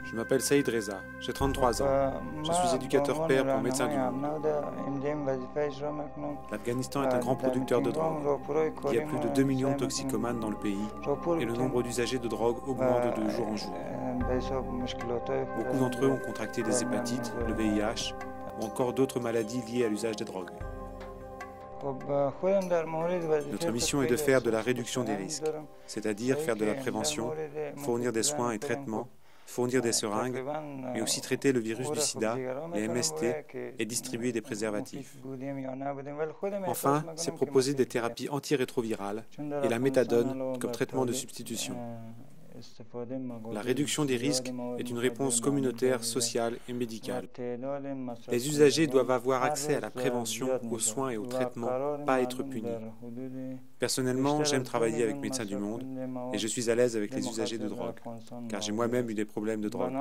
Je m'appelle Saïd Reza, j'ai 33 ans. Je suis éducateur père pour Médecins du Monde. L'Afghanistan est un grand producteur de drogue. Il y a plus de 2 millions de toxicomanes dans le pays et le nombre d'usagers de drogue augmente de jour en jour. Beaucoup d'entre eux ont contracté des hépatites, le VIH ou encore d'autres maladies liées à l'usage des drogues. Notre mission est de faire de la réduction des risques, c'est-à-dire faire de la prévention, fournir des soins et traitements, fournir des seringues, mais aussi traiter le virus du sida, les MST et distribuer des préservatifs. Enfin, c'est proposer des thérapies antirétrovirales et la méthadone comme traitement de substitution. La réduction des risques est une réponse communautaire, sociale et médicale. Les usagers doivent avoir accès à la prévention, aux soins et aux traitements, pas être punis. Personnellement, j'aime travailler avec Médecins du Monde et je suis à l'aise avec les usagers de drogue, car j'ai moi-même eu des problèmes de drogue.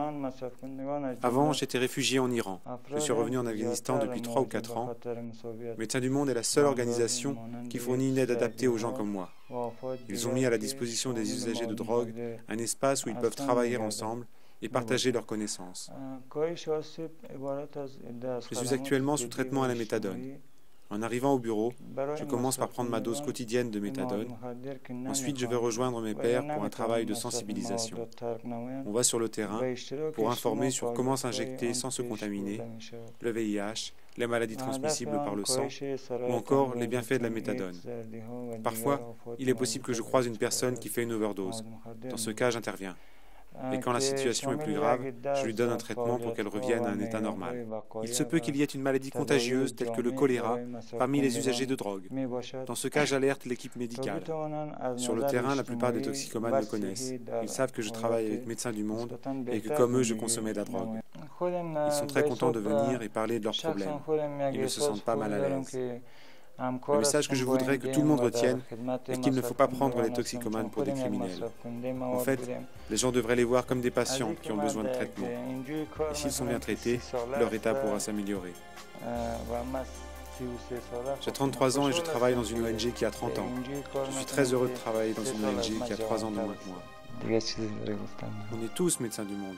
Avant, j'étais réfugié en Iran. Je suis revenu en Afghanistan depuis 3 ou 4 ans. Médecins du Monde est la seule organisation qui fournit une aide adaptée aux gens comme moi. Ils ont mis à la disposition des usagers de drogue un espace où ils peuvent travailler ensemble et partager leurs connaissances. Je suis actuellement sous traitement à la méthadone. En arrivant au bureau, je commence par prendre ma dose quotidienne de méthadone. Ensuite, je vais rejoindre mes pairs pour un travail de sensibilisation. On va sur le terrain pour informer sur comment s'injecter sans se contaminer, le VIH, les maladies transmissibles par le sang ou encore les bienfaits de la méthadone. Parfois, il est possible que je croise une personne qui fait une overdose. Dans ce cas, j'interviens. Et quand la situation est plus grave, je lui donne un traitement pour qu'elle revienne à un état normal. Il se peut qu'il y ait une maladie contagieuse telle que le choléra parmi les usagers de drogue. Dans ce cas, j'alerte l'équipe médicale. Sur le terrain, la plupart des toxicomanes me connaissent. Ils savent que je travaille avec Médecins du Monde et que comme eux, je consommais de la drogue. Ils sont très contents de venir et parler de leurs problèmes. Ils ne se sentent pas mal à l'aise. Le message que je voudrais que tout le monde retienne est qu'il ne faut pas prendre les toxicomanes pour des criminels. En fait, les gens devraient les voir comme des patients qui ont besoin de traitement. Et s'ils sont bien traités, leur état pourra s'améliorer. J'ai 33 ans et je travaille dans une ONG qui a 30 ans. Je suis très heureux de travailler dans une ONG qui a 3 ans de moins que moi. On est tous Médecins du Monde.